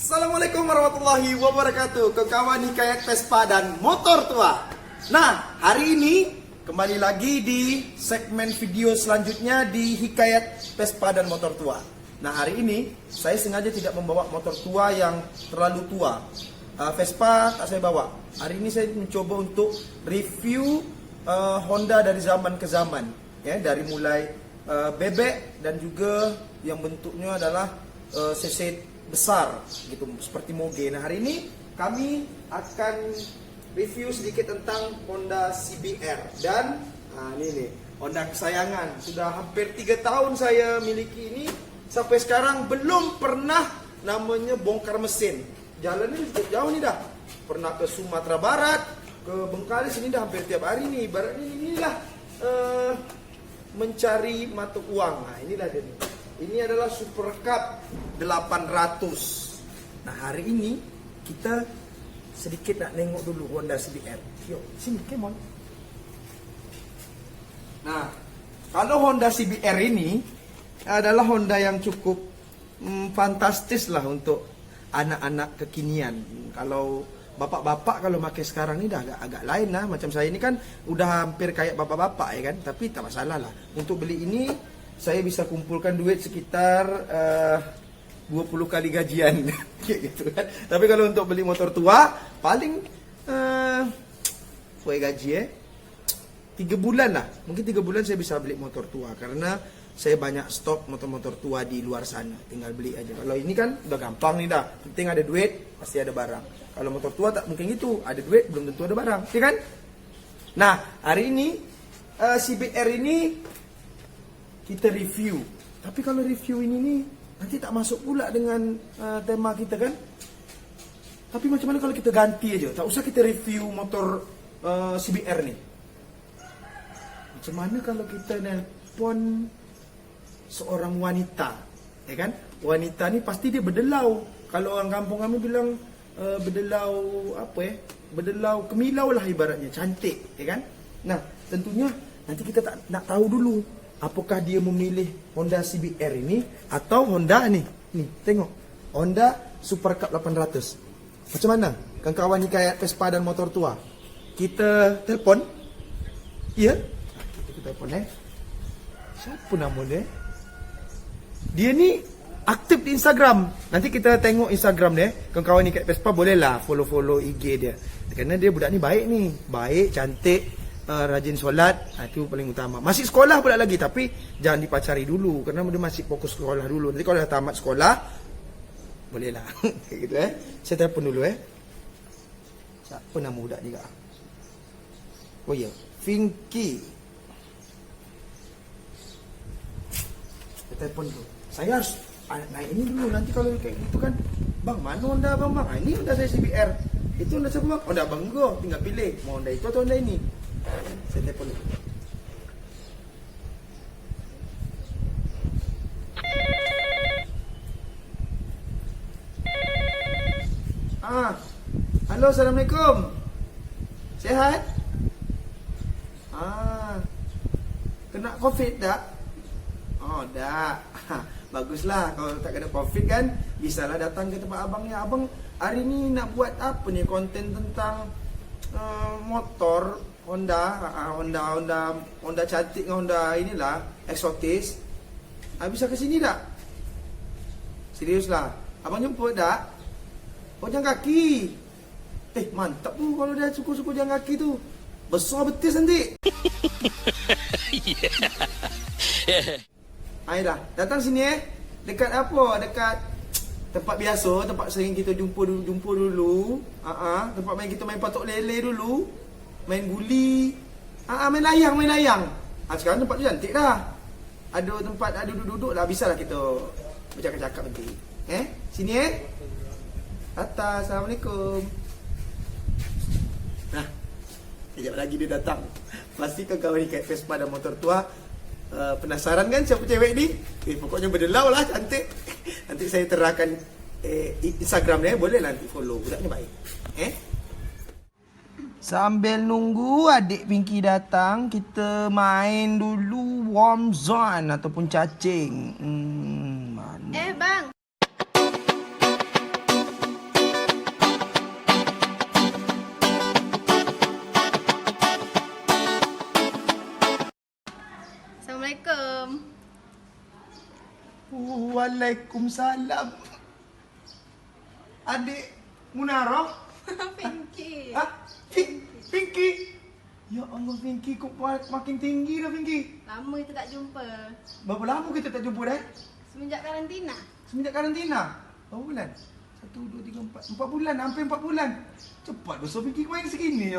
Assalamualaikum warahmatullahi wabarakatuh, kawan Hikayat Vespa dan motor tua. Nah, hari ini kembali lagi di segmen video selanjutnya di Hikayat Vespa dan motor tua. Nah, hari ini saya sengaja tidak membawa motor tua yang terlalu tua. Vespa tak saya bawa. Hari ini saya mencoba untuk review Honda dari zaman ke zaman, ya, dari mulai bebek dan juga yang bentuknya adalah cc besar gitu, seperti Moge. Nah, hari ini kami akan review sedikit tentang Honda CBR. Dan ini nih Honda kesayangan. Sudah hampir 3 tahun saya miliki ini, sampai sekarang belum pernah namanya bongkar mesin. Jalannya cukup jauh nih dah. Pernah ke Sumatera Barat, ke Bengkalis, ini dah hampir tiap hari nih. Ibaratnya inilah mencari mata uang. Nah, inilah dia nih. Ini adalah Super Cup 800. Nah, hari ini kita sedikit nak nengok dulu Honda CBR. Yuk, sini, come on. Nah, kalau Honda CBR ini adalah Honda yang cukup fantastis lah untuk anak-anak kekinian. Kalau bapak-bapak kalau pakai sekarang ini dah agak lain lah. Macam saya ini kan udah hampir kayak bapak-bapak ya kan. Tapi tak masalah lah. Untuk beli ini saya bisa kumpulkan duit sekitar 20 kali gajian kayak gitu kan. Tapi kalau untuk beli motor tua paling gaji 3 bulan lah. Mungkin 3 bulan saya bisa beli motor tua, karena saya banyak stok motor-motor tua di luar sana. Tinggal beli aja. Kalau ini kan udah gampang nih dah. Penting ada duit, pasti ada barang. Kalau motor tua tak mungkin gitu. Ada duit belum tentu ada barang, ya kan? Nah, hari ini CBR ini kita review. Tapi kalau review ini nih nanti tak masuk pula dengan tema kita kan. Tapi macam mana kalau kita ganti aja? Tak usah kita review motor CBR nih. Macam mana kalau kita nelpon seorang wanita, ya kan? Wanita ni pasti dia berdelau. Kalau orang kampung kami bilang berdelau apa ya? Berdelau kemilau lah ibaratnya, cantik, ya kan? Nah, tentunya nanti kita tak nak tahu dulu apakah dia memilih Honda CBR ini atau Honda ni. Nih, tengok. Honda Super Cup 800. Macam mana? Kawan-kawan Hikayat Vespa dan motor tua. Kita telefon. Ya? Kita telefon Siapa nama dia? Dia ni aktif di Instagram. Nanti kita tengok Instagram dia. Kawan-kawan Hikayat Vespa bolehlah follow-follow IG dia. Kerana dia budak ni baik ni. Baik, cantik, rajin solat, itu paling utama. Masih sekolah pula lagi, tapi jangan dipacari dulu kerana dia masih fokus sekolah dulu. Nanti kalau dah tamat sekolah bolehlah. Gitu Saya telefon dulu Siapa nama budak ni kak? Oh ya, Finky. Saya telefon dulu. Saya harus naik ini dulu, nanti kalau kayak gitu kan, bang, mana Honda abang bang? Ini Honda saya CBR. Itu Honda siapa bang? Honda abang go, tinggal pilih mau Honda itu atau Honda ini. Saya telefon dulu. Halo, Assalamualaikum. Sehat? Kena COVID tak? Oh, tak. Baguslah. Kalau tak kena COVID kan, bisalah datang ke tempat abang ni. Abang hari ni nak buat apa ni? Konten tentang motor Honda cantik dengan Honda inilah, eksotis. Bisa ke sini tak? Seriuslah. Abang jemput tak? Oh, jalan kaki. Mantap tu kalau dia suku-suku jalan kaki tu. Besar betis nanti. Ayolah, datang sini Dekat apa? Dekat tempat biasa, tempat sering kita jumpa dulu. Tempat main kita main patok lele dulu. Main guli. Main layang. Sekarang tempat tu cantik dah. Ada tempat ada duduk-duduk lah. Bisalah kita bercakap-cakap nanti. Sini Atas. Assalamualaikum. Nah, sekejap lagi dia datang. Pasti kawan Hikayat Vespa dan motor tua penasaran kan siapa cewek ni? Pokoknya berdelau lah, cantik. Nanti saya terangkan Instagram dia. Boleh nanti follow. Budaknya baik. Sambil nunggu adik Pinky datang, kita main dulu warm zone ataupun cacing. Mana? Bang. Waalaikumsalam. Adik Munarah? Pinky. Hah? Pinky? Ya Allah, Pinky kok makin tinggi dah, Pinky. Lama kita tak jumpa. Berapa lama kita tak jumpa dah? Semenjak karantina. Semenjak karantina? Berapa bulan? 1, 2, 3, 4. 4 bulan, hampir 4 bulan. Cepat besar Pinky main segini.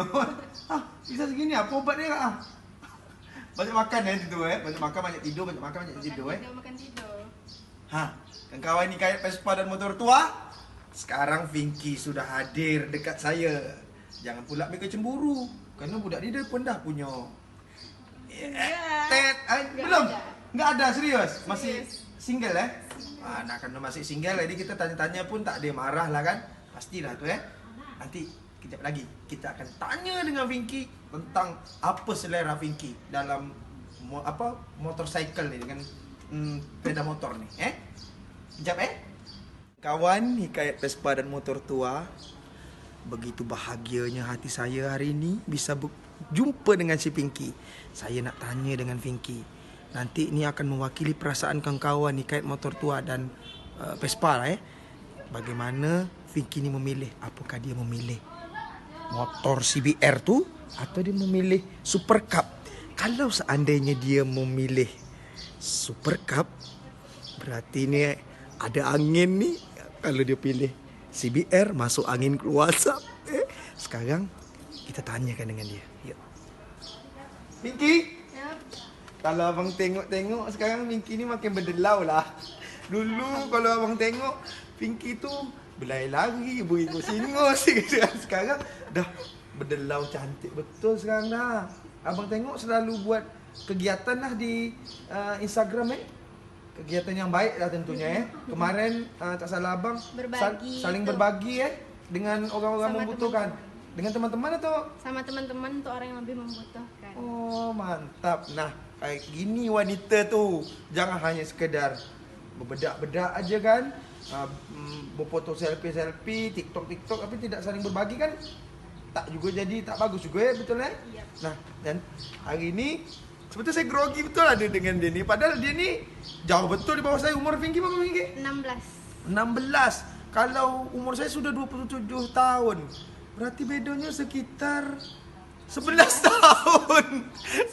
Bisa segini apa obat dia kak? Banyak makan tu banyak makan, banyak tidur, banyak makan, banyak tidur Makan tidur. Kawan ni kait Vespa dan motor tua. Sekarang Pinky sudah hadir dekat saya. Jangan pula mereka cemburu. Kerana budak ni dia pun dah punya. Belum? Enggak ada, serius? Masih single nak kena masih single, jadi kita tanya-tanya pun tak ada marah lah kan. Pastilah tu Nanti kejap lagi kita akan tanya dengan Pinky tentang apa selera Pinky dalam motorcycle ni dengan sepeda motor ni. Kejap Kawan hikayat Vespa dan motor tua. Begitu bahagianya hati saya hari ini bisa jumpa dengan si Pinky. Saya nak tanya dengan Pinky. Nanti ini akan mewakili perasaan kawan-kawan hikayat motor tua dan Vespa lah Bagaimana Pinky ni memilih? Apakah dia memilih motor CBR tu atau dia memilih Super Cup? Kalau seandainya dia memilih Super Cup, berarti ni ada angin ni. Kalau dia pilih CBR, masuk angin keluar asap. Sekarang kita tanyakan dengan dia. Yuk. Pinky, kalau abang tengok sekarang Pinky ni makin berdelau lah. Dulu kalau abang tengok Pinky tu berlari-lari, ikut singus. Sekarang dah berdelau cantik betul sekarang dah. Abang tengok selalu buat kegiatan lah di Instagram Kegiatan yang baik lah tentunya Kemarin tak salah abang saling berbagi dengan orang-orang membutuhkan. Dengan teman-teman atau? Sama teman-teman untuk orang yang lebih membutuhkan. Oh mantap. Nah kayak gini wanita tu. Jangan hanya sekedar berbedak-bedak aja kan. Berfoto selfie, TikTok tapi tidak saling berbagi kan. Tak juga jadi, tak bagus juga betul Iya. Nah dan hari ini sebetulnya saya grogi betul ada dengan dia ni. Padahal dia ni jauh betul di bawah saya. Umur Pinky berapa Pinky? 16. Kalau umur saya sudah 27 tahun. Berarti bedanya sekitar 11 tahun.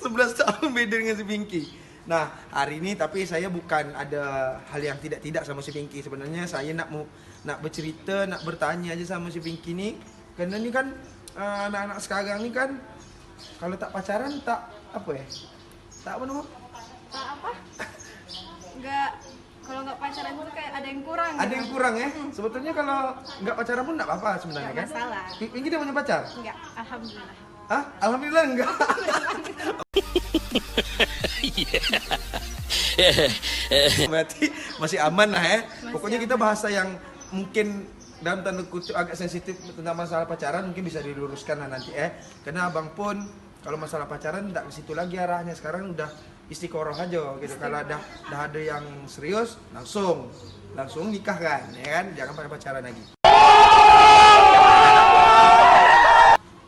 11 tahun beda dengan si Pinky. Nah, hari ini tapi saya bukan ada hal yang tidak sama si Pinky. Sebenarnya saya nak bercerita, nak bertanya aja sama si Pinky ni. Kerana ni kan anak-anak sekarang ni kan kalau tak pacaran tak tak apa nama? Tak apa? Enggak, kalau enggak pacaran itu kayak ada yang kurang. Ada yang kurang Sebetulnya kalau enggak pacaran pun enggak apa-apa sebenarnya kan? Enggak masalah. Pinky dia punya pacar? Enggak, alhamdulillah. Alhamdulillah enggak. Berarti masih aman lah Pokoknya kita bahasa yang mungkin dalam tanda kutip agak sensitif tentang masalah pacaran mungkin bisa diluruskan lah nanti Karena abang pun kalau masalah pacaran tidak ke situ lagi arahnya. Sekarang udah istiqoroh aja gitu. Kalau dah ada yang serius langsung nikahkan kan, jangan pakai pacaran lagi.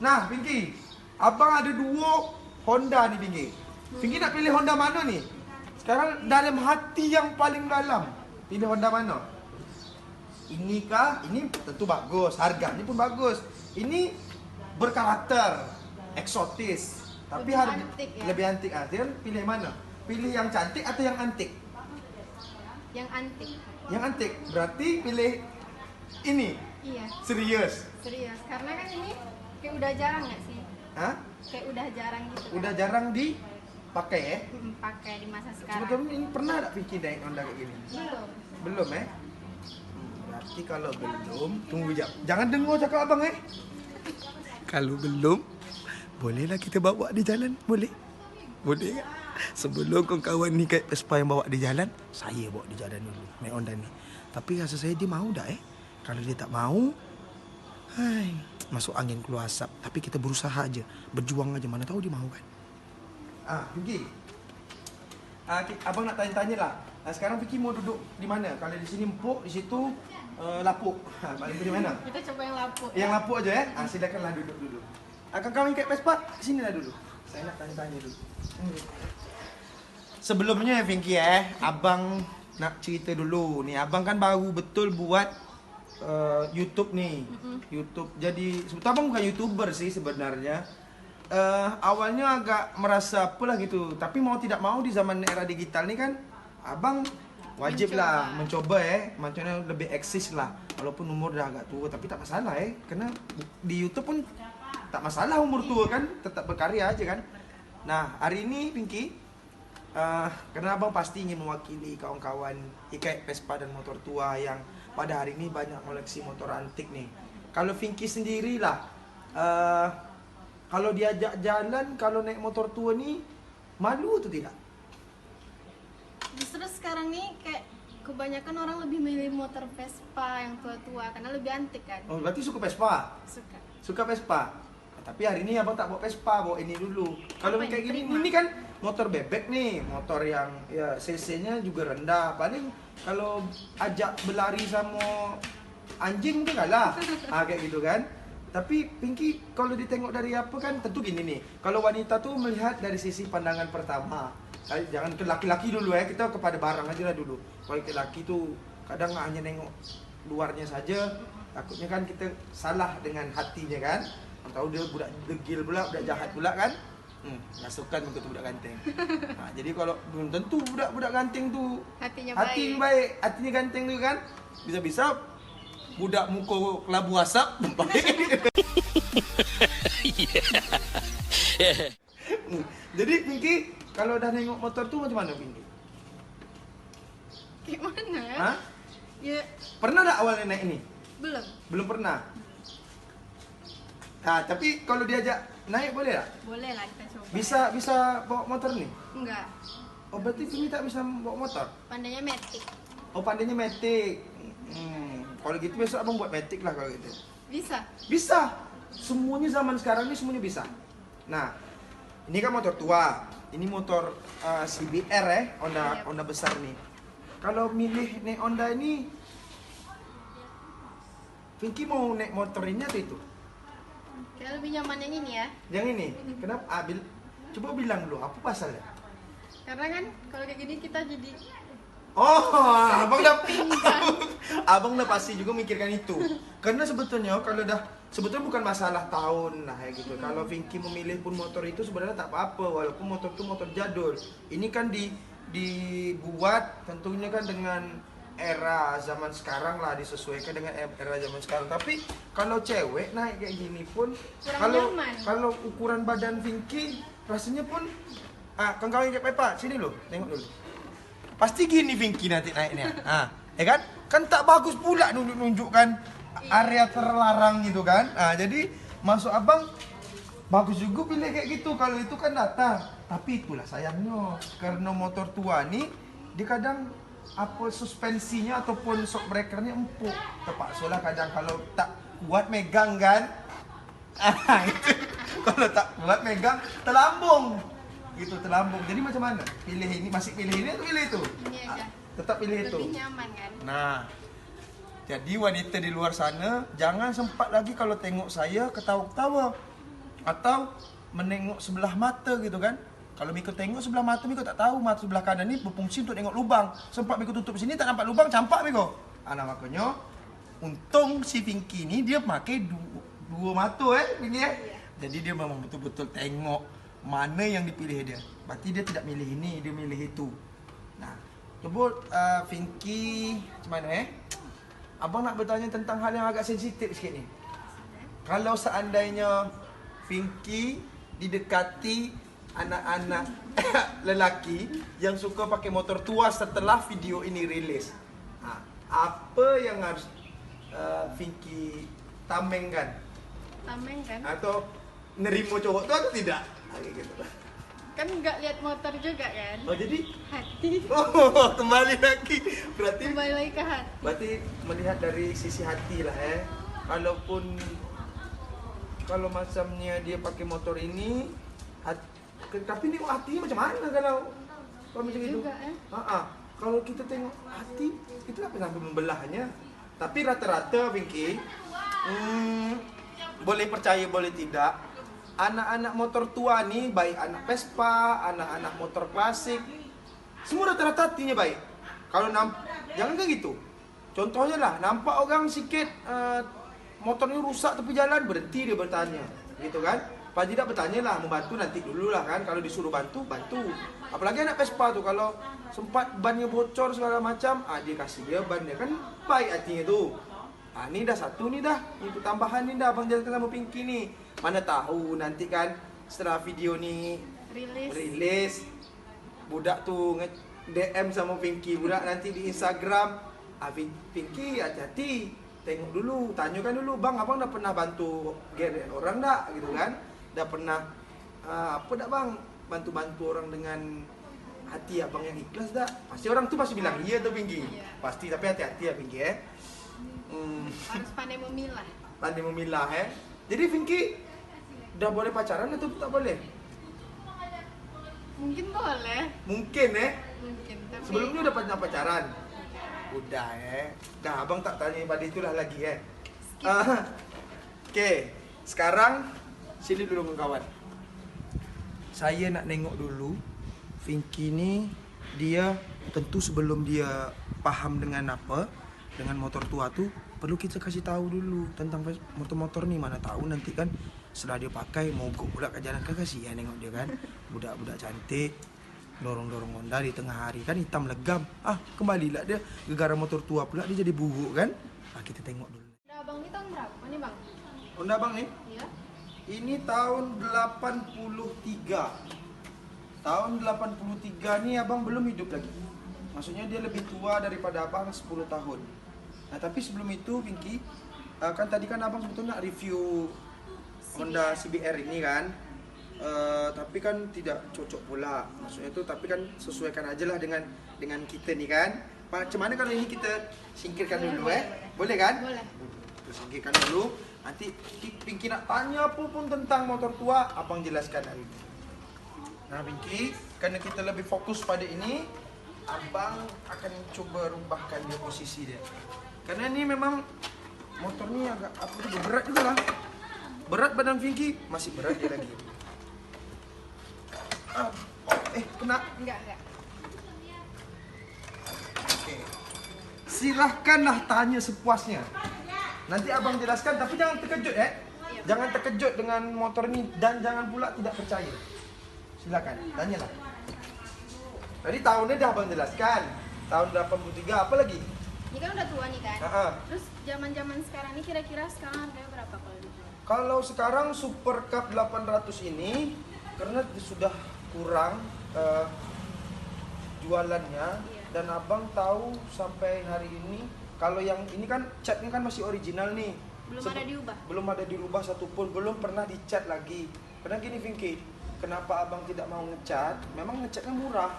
Nah Pinky, abang ada 2 Honda nih Pinky. Pinky nak pilih Honda mana nih? Sekarang dalam hati yang paling dalam, pilih Honda mana? Ini kah? Ini tentu bagus, harganya pun bagus. Ini berkarakter, eksotis, tapi harga lebih antik. Dia pilih mana? Pilih yang cantik atau yang antik? Yang antik. Yang antik. Berarti pilih ini? Iya. Serius? Serius. Karena kan ini kayak udah jarang nggak sih? Kayak udah jarang gitu. Udah jarang dipakai Pakai di masa sekarang. Sebetulnya ini pernah tak pikir naik Honda kayak gini? Belum Berarti kalau belum, tunggu jap. Jangan dengar cakap abang Kalau belum, bolehlah kita bawa di jalan, boleh? Boleh kan? Sebelum kawan ni kat Vespa yang bawa di jalan, saya bawa di jalan dulu, naik Honda ni. Tapi rasa saya dia mahu dah Kalau dia tak mahu, masuk angin keluar asap. Tapi kita berusaha aja, berjuang aja, mana tahu dia mahu kan. Pinky. Abang nak tanya-tanya lah. Sekarang Pinky mau duduk di mana? Kalau di sini empuk, di situ lapuk. Paling di mana? Kita coba yang lapuk. Yang lapuk aja silakanlah duduk dulu. Kawan-kawan kat Vespa, sinilah dulu. Saya nak tanya-tanya dulu. Sebelumnya Pinky abang nak cerita dulu. Nih abang kan baru betul buat YouTube nih. YouTube. Jadi sebetulnya abang bukan YouTuber sih sebenarnya. Awalnya agak merasa apalah gitu. Tapi mau tidak mau di zaman era digital nih kan, abang wajib lah mencoba maksudnya lebih eksis lah. Walaupun umur dah agak tua, tapi tak masalah karena di YouTube pun tak masalah umur tua kan, tetap berkarya aja kan. Nah hari ini Pinky, karena abang pasti ingin mewakili kawan-kawan kayak Vespa dan motor tua yang pada hari ini banyak koleksi motor antik nih. Kalau Pinky sendiri lah, kalau diajak jalan, kalau naik motor tua nih, malu atau tidak? Justru sekarang nih kayak kebanyakan orang lebih milih motor Vespa yang tua-tua karena lebih antik kan. Oh berarti suka Vespa? Suka. Suka Vespa? Tapi hari ini abang tak bawa Vespa, bawa ini dulu. Kalau Apa kayak yang gini, diterima? ini kan motor bebek nih, motor yang ya cc-nya juga rendah. Paling kalau ajak berlari sama anjing mungkin kalah. Kayak gitu kan. Tapi Pinky kalau ditengok dari apa kan tentu gini nih. Kalau wanita tuh melihat dari sisi pandangan pertama. Jangan ke laki-laki dulu kita kepada barang aja lah dulu. Kalau ke laki tuh kadang hanya nengok luarnya saja. Takutnya kan kita salah dengan hatinya kan. Tahu dia budak degil pula, budak jahat pula kan. Masukkan untuk budak ganteng. Nah, jadi kalau belum tentu budak-budak ganteng tuh Hatinya baik, hatinya ganteng tuh kan. Bisa-bisa budak muka kelabu asap baik. Jadi Pinky kalau udah nengok motor tuh macam mana Pinky? Gimana ya? Hah? Ya Pernah tak awalnya naik ini? belum. Belum pernah. Nah, tapi kalau diajak naik boleh tak? Boleh lah kita coba. Bisa bawa motor nih? Enggak. Oh berarti Pinky tak bisa bawa motor? Pandainya metik. Oh pandainya matic. Kalau gitu besok abang buat matic lah kalau gitu. Bisa. Bisa. Semuanya zaman sekarang ini semuanya bisa. Nah, ini kan motor tua. Ini motor CBR Honda besar nih. Kalau milih naik Honda ini, Pinky mau naik motor ini atau itu? Kayak lebih nyaman yang ini ya. Yang ini. Kenapa? Coba bilang dulu apa pasalnya? Karena kan kalau kayak gini kita jadi Oh, abang udah pasti juga mikirkan itu. Karena sebetulnya kalau sebetulnya bukan masalah tahun lah kayak gitu. Kalau Pinky memilih pun motor itu sebenarnya tak apa-apa walaupun motor itu motor jadul. Ini kan dibuat tentunya kan dengan era zaman sekarang lah, disesuaikan dengan era zaman sekarang. Tapi kalau cewek naik kayak gini pun kurang nyaman. kalau ukuran badan Pinky rasanya pun kawan-kawan kayak Pepa, sini loh, tengok dulu. Pasti gini Pinky nanti naiknya. Ya kan tak bagus pula nunjuk-nunjukkan area terlarang gitu kan. Jadi masuk abang bagus juga pilih kayak gitu. Kalau itu kan datang. Tapi itulah sayangnya karena motor tua nih dia kadang apa suspensinya ataupun shock breakernya empuk. Terpaksa lah kadang kalau tak kuat megang kan. Itu. Kalau tak kuat megang terlambung. Gitu terlambung. Jadi macam mana? Pilih ini, masih pilih ini atau pilih itu? ini aja. Tetap pilih itu. Lebih nyaman kan. Nah, jadi wanita di luar sana jangan sempat lagi kalau tengok saya ketawa-ketawa atau menengok sebelah mata gitu kan. Kalau Miko tengok sebelah mata, Miko tak tahu mata sebelah kanan ni berfungsi untuk tengok lubang. Sempat Miko tutup sini tak nampak lubang, campak Miko. Nah makanya untung si Pinky ni dia pakai dua mata Pinky Jadi dia memang betul-betul tengok mana yang dipilih dia. Berarti dia tidak milih ini, dia milih itu. Nah, coba Pinky macam mana Abang nak bertanya tentang hal yang agak sensitif sikit ni. Kalau seandainya Pinky didekati anak-anak lelaki yang suka pakai motor tua setelah video ini rilis, apa yang harus Pinky tamengkan? Tameng kan. Atau nerimo cowok tu atau tidak? Gitu. Kan nggak lihat motor juga kan. Oh jadi? Hati. Oh kembali lagi. Kembali lagi ke hati. Berarti melihat dari sisi hati lah Kalau macamnya dia pakai motor ini, tapi ini hatinya macam mana kalau macam itu? Juga, Kalau kita tengok hati, itu apa sampai membelahnya? Tapi rata-rata Pinky, boleh percaya boleh tidak, anak-anak motor tua nih, baik anak Vespa, anak-anak motor klasik, semua rata-rata hatinya baik. Kalau jangan kayak gitu. Contohnya lah, nampak orang sikit motornya rusak tepi jalan, berhenti dia bertanya, gitu kan? Paling tidak bertanya lah, membantu nanti dulu lah kan. Kalau disuruh bantu, bantu. Apalagi anak Vespa tuh, kalau sempat bannya bocor segala macam, dia kasih dia bannya, kan baik hatinya tuh. Ini dah satu nih dah, itu tambahan nih dah, abang jalan sama Pinky nih. Mana tahu nanti kan setelah video nih rilis, budak tuh DM sama Pinky, budak nanti di Instagram, Pinky hati-hati, tengok dulu, tanyakan dulu, bang abang dah pernah bantu orang dak, gitu kan? Dah pernah apa dak bang, bantu-bantu orang dengan hati abang yang ikhlas dak? Pasti orang tuh pasti bilang iya tuh Pinky, pasti, tapi hati-hati ya Pinky ya. Harus pandai memilah. Pandai memilah ya. Jadi Pinky udah boleh pacaran atau tak boleh? Mungkin boleh. Mungkin ya. Mungkin. Tapi Sebelumnya udah pernah pacaran? Udah ya. Dah abang tak tanya pada itulah lagi ya. Oke, sekarang sini dulu kawan. Saya nak nengok dulu Pinky ini, dia tentu sebelum dia paham dengan motor tua tuh, perlu kita kasih tahu dulu tentang motor-motor nih. Mana tahu nanti kan setelah dia pakai mogok pula ke jalan, kan kasihan nengok dia kan. Budak-budak cantik dorong-dorong Honda di tengah hari kan hitam legam. Kembalilah dia gegara motor tua pula dia jadi buruk kan. Kita tengok dulu. Honda abang ini tahun berapa nih bang? Honda abang nih? Iya. Ini tahun 83. Tahun 83 nih abang belum hidup lagi. Maksudnya dia lebih tua daripada abang 10 tahun. Nah tapi sebelum itu Pinky, kan tadi kan abang sebetulnya nak review Honda CBR ini kan, tapi kan tidak cocok pula. Maksudnya itu, tapi kan sesuaikan aja lah dengan kita nih kan. Macam mana kalau ini kita singkirkan dulu boleh kan? Boleh. Kita singkirkan dulu. Nanti Pinky nak tanya apapun tentang motor tua, abang jelaskan hari ini. Nah Pinky, karena kita lebih fokus pada ini, abang akan coba rubahkan dia posisi dia. Karena ini memang motor ini agak berat juga lah. Berat badan Pinky, masih berat dia lagi. Kena? Enggak. Oke. Silahkanlah tanya sepuasnya. Nanti abang jelaskan, tapi jangan terkejut ya. Jangan terkejut dengan motor ini dan jangan pula tidak percaya. Silakan, tanyalah. Tadi tahunnya dah abang jelaskan. Tahun 83, apa lagi? Ini kan udah tua nih kan. Terus zaman sekarang ini kira-kira sekarang harganya berapa kalau dijual? Kalau sekarang Super Cup 800 ini, karena sudah kurang jualannya, dan abang tahu sampai hari ini, kalau yang ini kan catnya kan masih original nih. Belum ada diubah satupun, belum pernah dicat lagi. Karena gini Pinky, kenapa abang tidak mau ngecat? Memang ngecatnya murah.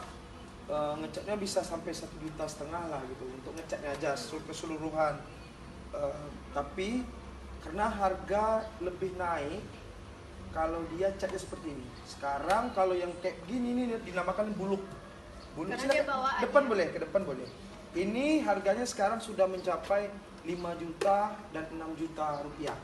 Ngecatnya bisa sampai 1,5 juta lah gitu untuk ngecatnya aja keseluruhan. Tapi karena harga lebih naik kalau dia catnya seperti ini. Sekarang kalau yang kayak gini nih dinamakan buluk. Depan boleh, ke depan boleh. Ini harganya sekarang sudah mencapai 5 juta dan 6 juta rupiah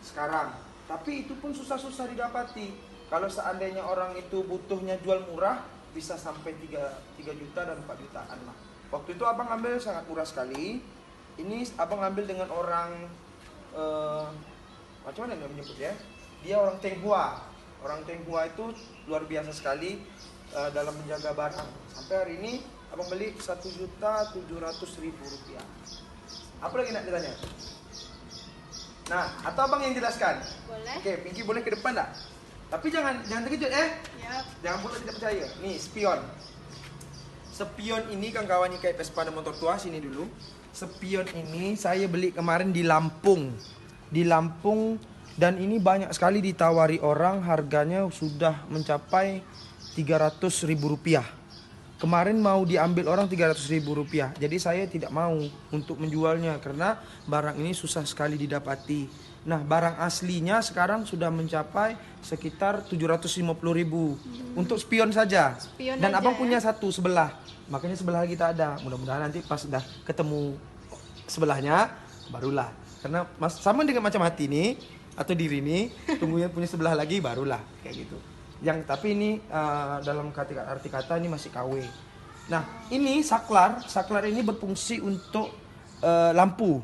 sekarang. Tapi itu pun susah-susah didapati. Kalau seandainya orang itu butuhnya jual murah, bisa sampai 3 juta dan 4 jutaan lah. Waktu itu abang ambil sangat murah sekali. Ini abang ambil dengan orang macam mana dia menyebut ya? Dia orang Tionghoa. Orang Tionghoa itu luar biasa sekali dalam menjaga barang. Sampai hari ini abang beli 1.700.000 rupiah. Apa lagi nak ditanya? Nah, atau abang yang jelaskan? Boleh. Oke, Pinky boleh ke depan tak? Tapi jangan terkejut Yep. Jangan pula tidak percaya. Nih, spion. Spion ini kawan-kawan kayak Vespa dan motor tua, sini dulu. Spion ini saya beli kemarin di Lampung. Dan ini banyak sekali ditawari orang, harganya sudah mencapai 300.000 rupiah. Kemarin mau diambil orang 300.000 rupiah. Jadi saya tidak mau untuk menjualnya karena barang ini susah sekali didapati. Nah, barang aslinya sekarang sudah mencapai sekitar 750.000 untuk spion saja. Dan abang punya satu sebelah, makanya sebelah kita ada. Mudah-mudahan nanti pas udah ketemu sebelahnya barulah. Karena sama dengan macam hati nih atau diri nih, tunggunya punya sebelah lagi barulah kayak gitu. Tapi ini dalam arti kata ini masih KW. Nah, ini saklar ini berfungsi untuk lampu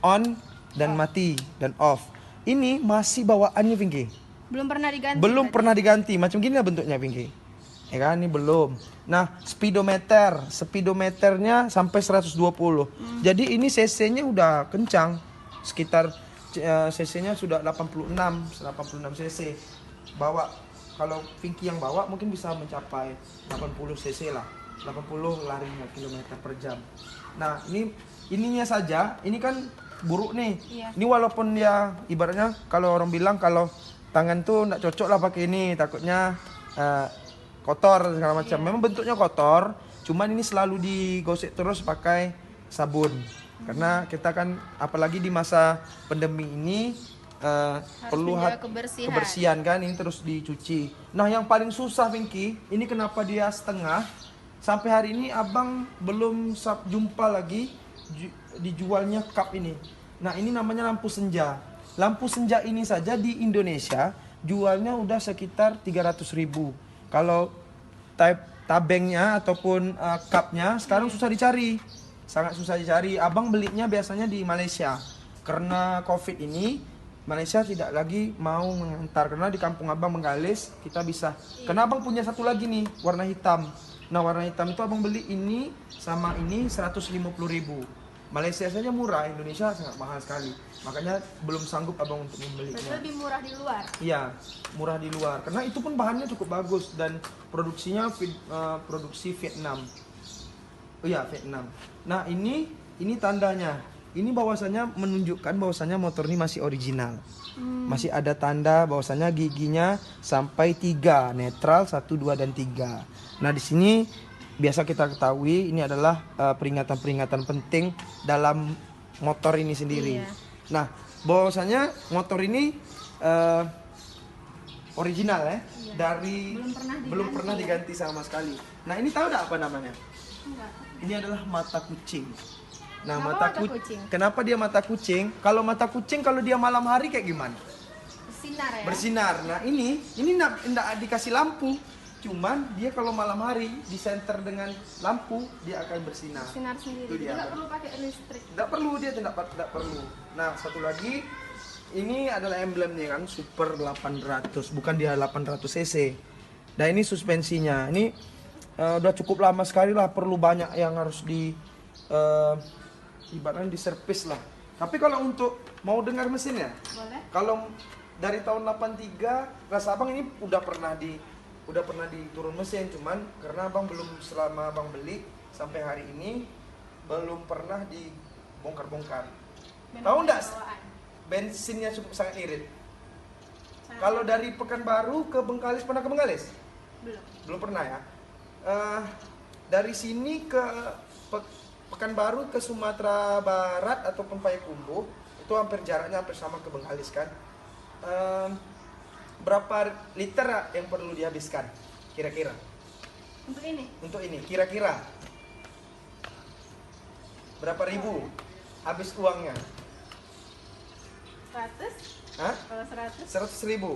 on dan mati dan off. Ini masih bawaannya Pinky. Belum pernah diganti. Belum berarti? pernah diganti. Macam gini lah bentuknya Pinky. Ya kan, ini belum. Nah, speedometernya sampai 120. Jadi ini cc-nya udah kencang. Sekitar cc-nya sudah 86 cc. Bawa kalau Pinky yang bawa mungkin bisa mencapai 80 cc lah. 80 larinya kilometer per jam. Nah, ininya saja, ini kan buruk nih. Iya. Ini walaupun dia ibaratnya kalau orang bilang kalau tangan tuh nggak cocok lah pakai ini, takutnya kotor segala macam. Memang bentuknya kotor, cuman ini selalu digosok terus pakai sabun. Karena kita kan apalagi di masa pandemi ini perlu menjaga kebersihan kan, ini terus dicuci. Nah, yang paling susah Pinky, ini kenapa dia setengah? Sampai hari ini abang belum jumpa lagi dijualnya cup ini. Nah, ini namanya lampu senja. Lampu senja ini saja di Indonesia jualnya udah sekitar 300.000. Kalau type tabengnya ataupun cupnya sekarang susah dicari. Sangat susah dicari. Abang belinya biasanya di Malaysia. Karena Covid ini Malaysia tidak lagi mau mengantar, karena di kampung abang Bengkalis kita bisa. Karena abang punya satu lagi nih warna hitam. Nah, warna hitam itu abang beli ini sama ini 150.000. Malaysia saja murah, Indonesia sangat mahal sekali. Makanya belum sanggup abang untuk membelinya. Berarti lebih murah di luar. Iya, murah di luar. Karena itu pun bahannya cukup bagus dan produksinya produksi Vietnam. Oh iya, Vietnam. Nah, ini tandanya. Ini bahwasanya menunjukkan bahwasanya motor ini masih original. Masih ada tanda bahwasanya giginya sampai 3, netral 1, 2 dan 3. Nah, di sini biasa kita ketahui ini adalah peringatan-peringatan penting dalam motor ini sendiri. Iya. Nah, bahwasanya motor ini original ya, Iya. dari belum pernah diganti sama sekali. Nah, ini tahu enggak apa namanya? Enggak. Ini adalah mata kucing. Nah, Kenapa mata kucing? Kenapa dia mata kucing? Kalau mata kucing kalau dia malam hari kayak gimana? Bersinar ya. Bersinar. Nah, ini enggak dikasih lampu. Cuman dia kalau malam hari di center dengan lampu dia akan bersinar. Bersinar sendiri. Itu dia. Enggak perlu pakai listrik. Tidak perlu, dia tidak perlu. Nah, satu lagi ini adalah emblemnya kan, Super 800, bukan dia 800 cc. Nah, ini suspensinya. Ini udah cukup lama sekali lah, perlu banyak yang harus ibaratnya diservis lah. Tapi kalau untuk mau dengar mesinnya, Boleh? kalau dari tahun 83 rasa abang ini udah pernah diturun mesin, cuman karena abang belum, selama abang beli sampai hari ini belum pernah dibongkar-bongkar. Tahu nggak, bensinnya cukup sangat irit. Kalau dari Pekanbaru ke Bengkalis, pernah ke Bengkalis? Belum pernah ya. Dari sini ke Pekanbaru ke Sumatera Barat ataupun Payakumbuh itu hampir jaraknya hampir sama ke Bengkalis kan. Berapa liter yang perlu dihabiskan kira-kira? Untuk ini kira-kira berapa ribu habis uangnya? 100? Hah? Kalau 100? 100.000.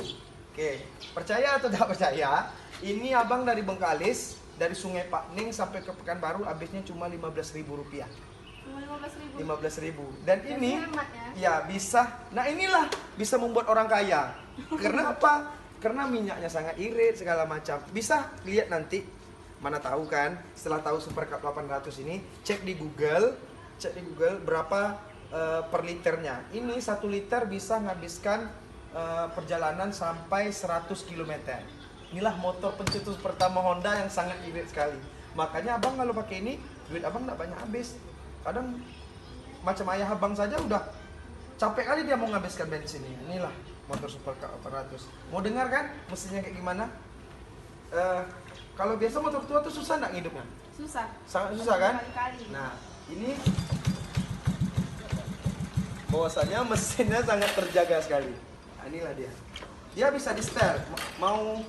Oke, percaya atau tidak percaya? Ini abang dari Bengkalis, dari Sungai Pakning sampai ke Pekanbaru habisnya cuma Rp15.000. Cuma 15.000. 15.000. Dan ini hemat ya ya. bisa. Nah, inilah bisa membuat orang kaya. Karena apa? Karena minyaknya sangat irit segala macam. Bisa lihat nanti, mana tahu kan, setelah tahu Super Cup 800 ini, cek di Google berapa per liternya. Ini 1 liter bisa menghabiskan perjalanan sampai 100 km. Inilah motor pencetus pertama Honda yang sangat irit sekali. Makanya abang kalau pakai ini, duit abang nggak banyak habis. Kadang macam ayah abang saja udah capek kali dia mau menghabiskan bensinnya. Inilah motor Super Cup 800. Mau dengar kan mesinnya kayak gimana? Kalau biasa motor tua tuh susah nggak ngidupnya? Susah. Sangat susah kan? Kali-kali. Nah, ini bahwasanya mesinnya sangat terjaga sekali. Nah, inilah dia. Dia bisa di setel. Mau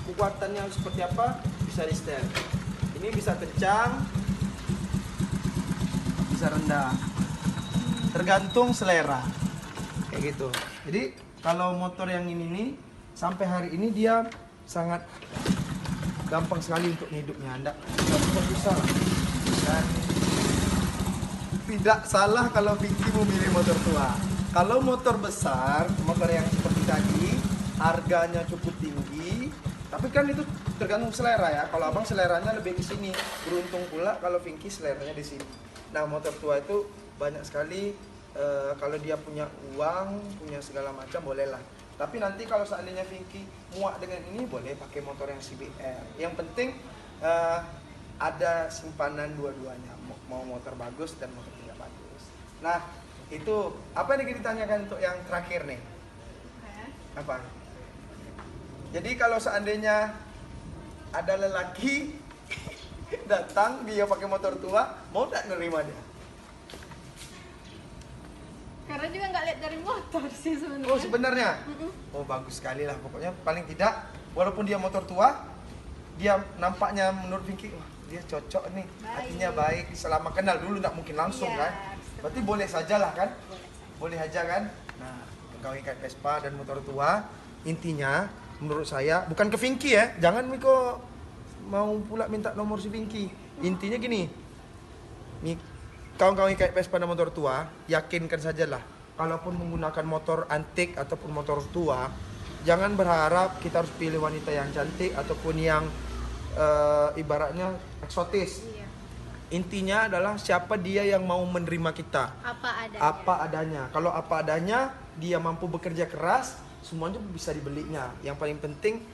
kekuatannya seperti apa, bisa di setel. Ini bisa kencang, bisa rendah. Tergantung selera. Kayak gitu. Jadi, kalau motor yang ini nih sampai hari ini dia sangat gampang sekali untuk hidupnya. Anda motor besar. Dan tidak salah kalau Pinky memilih motor tua. Kalau motor besar, motor yang seperti tadi, harganya cukup tinggi. Tapi kan itu tergantung selera ya. Kalau abang seleranya lebih ke sini. Beruntung pula kalau Pinky seleranya di sini. Nah motor tua itu banyak sekali. Kalau dia punya uang, punya segala macam bolehlah. Tapi nanti kalau seandainya Pinky muak dengan ini, boleh pakai motor yang CBR. Yang penting ada simpanan dua-duanya, mau motor bagus dan motor tidak bagus. Nah itu apa yang ditanyakan untuk yang terakhir nih? Apa? Jadi kalau seandainya ada lelaki datang dia pakai motor tua, mau tak nerima dia? Karena juga nggak lihat dari motor sih sebenarnya. Oh sebenarnya? Oh bagus sekali lah, pokoknya paling tidak walaupun dia motor tua, dia nampaknya menurut Pinky, wah dia cocok nih, hatinya baik, selama kenal dulu nggak mungkin langsung Iya, kan? Berarti boleh saja lah kan? Boleh aja kan? Nah pegawai kayak Vespa dan motor tua, intinya menurut saya bukan ke Pinky ya, jangan Miko mau pula minta nomor si Pinky. Intinya gini, kawan-kawan kayak Vespa dan motor tua, yakinkan sajalah, kalaupun menggunakan motor antik ataupun motor tua, jangan berharap kita harus pilih wanita yang cantik ataupun yang ibaratnya eksotis. Iya. Intinya adalah siapa dia yang mau menerima kita. Apa adanya. Apa adanya. Kalau apa adanya, dia mampu bekerja keras, semuanya bisa dibelinya. Yang paling penting,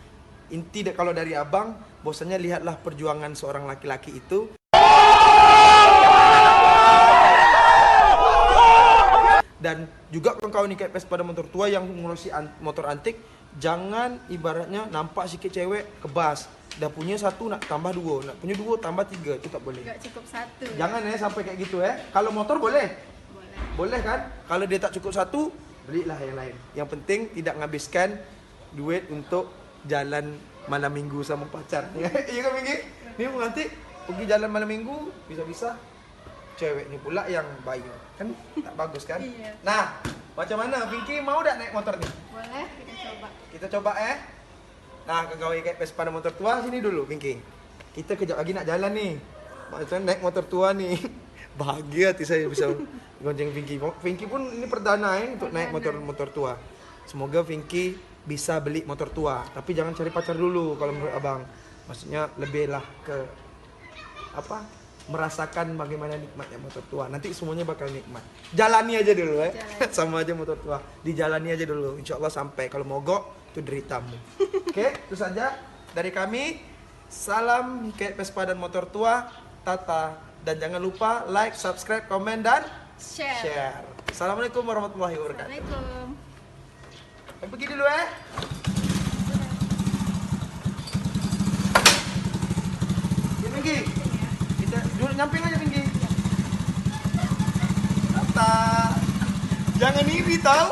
kalau dari abang, bosannya lihatlah perjuangan seorang laki-laki itu. Dan juga kawan-kawan ini kayak Vespa pada motor tua yang ngurusi motor antik, jangan ibaratnya nampak sikit cewek kebas. Dah punya satu nak tambah dua, nak punya dua tambah tiga, itu tak boleh. Nggak cukup satu. Jangan ya sampai kayak gitu ya. Kalau motor boleh, Boleh. boleh kan? Kalau dia tak cukup satu, belilah yang lain. Yang penting tidak menghabiskan duit untuk jalan malam minggu sama pacar. Iya kan Minggi? Ini nanti pergi jalan malam minggu, bisa-bisa ceweknya pula yang bayar. Kan tak bagus kan? Iya. Nah, macam mana? Pinky mau tak naik motor nih? Boleh, kita coba. Kita coba Nah, kegawai kayak Vespa dan motor tua sini dulu Pinky. Kita kejap lagi nak jalan nih. Macam naik motor tua nih. Bahagia hati saya bisa gonceng Pinky. Pinky pun ini perdana untuk naik motor tua. Semoga Pinky bisa beli motor tua. Tapi jangan cari pacar dulu kalau menurut abang. Maksudnya lebihlah ke apa? Merasakan bagaimana nikmatnya motor tua. Nanti semuanya bakal nikmat. Jalani aja dulu Jalani. Sama aja motor tua. Dijalani aja dulu. Insya Allah sampai. Kalau mogok itu deritamu. Oke, itu saja dari kami. Salam kayak Vespa dan motor tua. Tata. Dan jangan lupa like, subscribe, komen, dan share. Assalamualaikum warahmatullahi wabarakatuh. Assalamualaikum. Pergi dulu Pergi. Kita dulu nyamping aja Pinky. Tata. Jangan iri tahu.